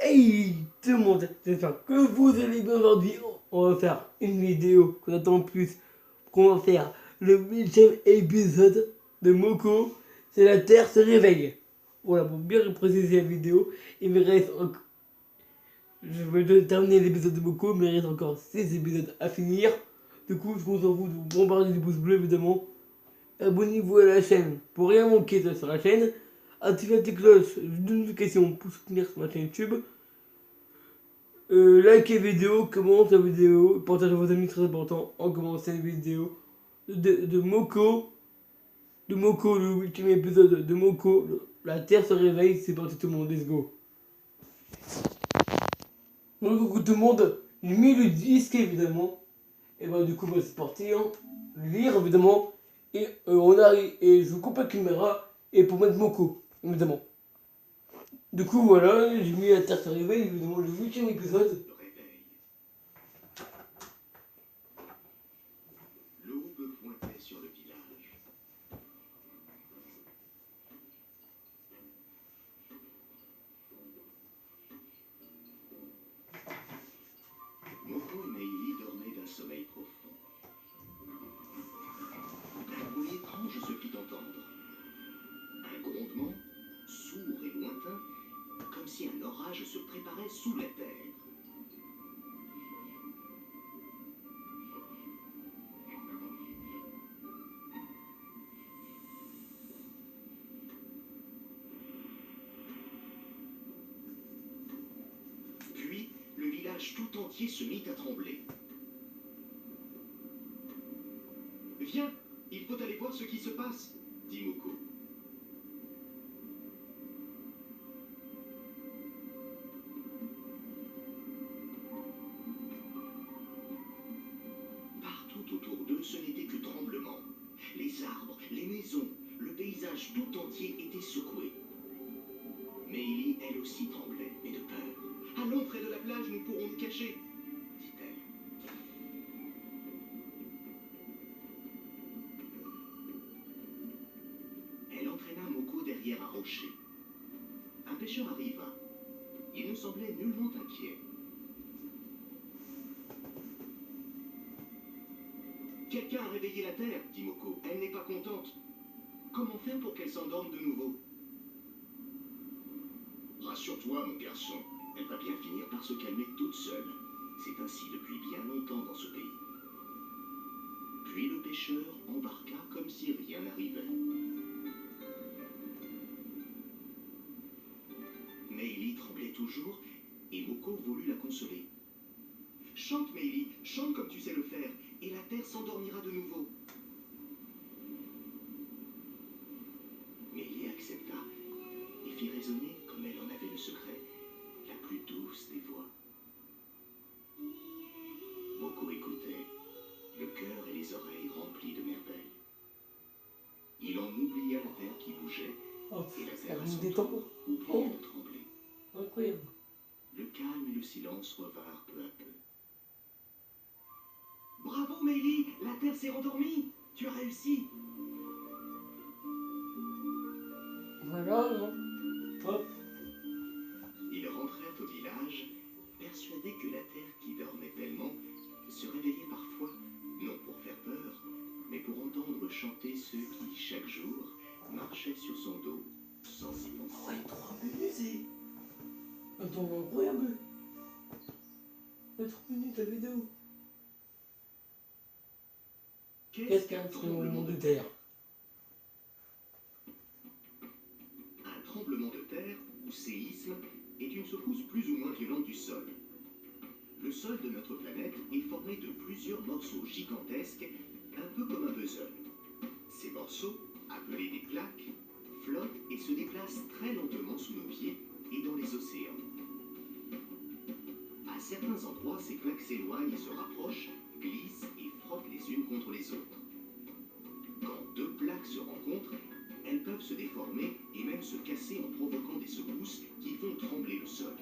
Hey tout le monde, j'espère que vous allez bien aujourd'hui. On va faire une vidéo qu'on attend le plus. Qu'on va faire le 8e épisode de Moko. C'est la Terre se réveille. Voilà, pour bien préciser la vidéo, il me reste encore. Je vais terminer l'épisode de Moko, mais il reste encore 6 épisodes à finir. Du coup, je compte en vous de vous bombarder du pouce bleu évidemment. Abonnez-vous à la chaîne pour rien manquer sur la chaîne. Activez la petite cloche de notification pour soutenir sur ma chaîne YouTube. Likez la vidéo, commentez la vidéo, partagez à vos amis, très important, en commençant la vidéo de Moko, le 8e épisode de Moko, la Terre se réveille, c'est parti tout le monde, let's go. Donc coucou tout le monde, j'ai mis le disque évidemment, et bah du coup bah, c'est parti, hein. Lire évidemment, et on arrive, et je coupe la caméra, et pour mettre Moko, évidemment. Du coup voilà, j'ai mis la Terre se réveille, évidemment le 8e épisode. L'aube pointait sur le village. Moko et Meili dormaient d'un sommeil profond. Un bruit étrange se fit entendre. Un grondement, sourd et lointain, comme si un orage se préparait sous la terre. Puis, le village tout entier se mit à trembler. Viens, il faut aller voir ce qui se passe, dit Moko. Partout autour d'eux, ce n'était que tremblement. Les arbres, les maisons, le paysage tout entier était secoué. Meili, elle aussi, tremblait, mais de peur. Allons près de la plage, nous pourrons nous cacher, dit-elle. Elle entraîna Moko derrière un rocher. Un pêcheur arriva. Il ne semblait nullement inquiet. Quelqu'un a réveillé la terre, dit Moko. Elle n'est pas contente. Comment faire pour qu'elle s'endorme de nouveau? Rassure-toi, mon garçon. Elle va bien finir par se calmer toute seule. C'est ainsi depuis bien longtemps dans ce pays. Puis le pêcheur embarqua comme si rien n'arrivait. Meili tremblait toujours et Moko voulut la consoler. Chante, Meili, chante comme tu sais le faire, et la terre s'endormira de nouveau. Meili accepta et fit résonner, comme elle en avait le secret, la plus douce des voix. Moko écoutait, le cœur et les oreilles remplis de merveilles. Il en oublia la terre qui bougeait, et la terre à son tour oublia de trembler. Incroyable. Le calme et le silence revinrent peu à peu. Bravo, Meili, la terre s'est rendormie. Tu as réussi. Voilà, non. Hop. Ils rentrèrent au village, persuadés que la terre qui dormait tellement se réveillait parfois, non pour faire peur, mais pour entendre chanter ceux qui, chaque jour, marchaient sur son dos sans y penser. Ouais, 3 minutes et... Attends, incroyable. 3 minutes la vidéo. Qu'est-ce qu'un tremblement de terre? Un tremblement de terre, ou séisme, est une secousse plus ou moins violente du sol. Le sol de notre planète est formé de plusieurs morceaux gigantesques, un peu comme un puzzle. Ces morceaux, appelés des plaques, flottent et se déplacent très lentement sous nos pieds et dans les océans. À certains endroits, ces plaques s'éloignent et se rapprochent, glissent et frottent les unes contre les autres. Quand deux plaques se rencontrent, elles peuvent se déformer et même se casser en provoquant des secousses qui font trembler le sol.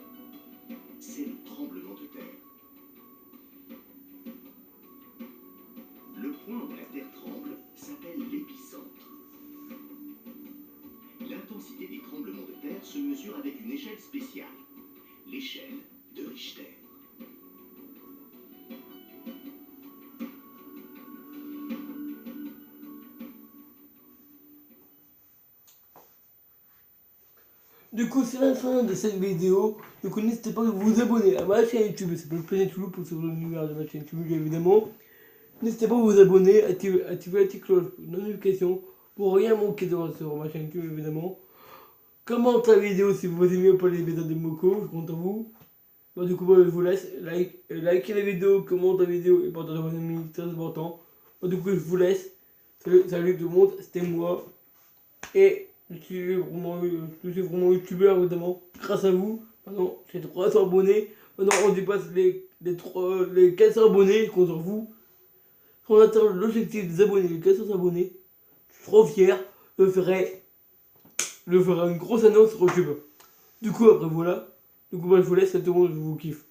C'est le tremblement de terre. Le point où la Terre tremble s'appelle l'épicentre. L'intensité des tremblements de terre se mesure avec une échelle spéciale. l'échelle de Richter. Du coup, c'est la fin de cette vidéo. Du coup, n'hésitez pas à vous abonner à ma chaîne YouTube. Ça s'appelle Planète Loup pour suivre l'univers de ma chaîne YouTube, évidemment. N'hésitez pas à vous abonner, activer la petite cloche de notification pour rien manquer sur ma chaîne YouTube, évidemment. Commentez la vidéo si vous aimez pas les vidéos de Moko, je compte à vous. Bon, du coup, je vous laisse. Likez la vidéo, commentez la vidéo et partagez à vos amis, c'est très important. Bon, du coup, je vous laisse. Salut tout le monde, c'était moi. Et je suis vraiment youtubeur, évidemment, grâce à vous. Maintenant, j'ai 300 abonnés. Maintenant, on dépasse les 400 abonnés, je compte sur vous. Si on atteint l'objectif des abonnés, les 400 abonnés, je suis trop fier. Je ferai une grosse annonce sur YouTube. Du coup, après, voilà. Du coup, je vous laisse, tout le monde, je vous kiffe.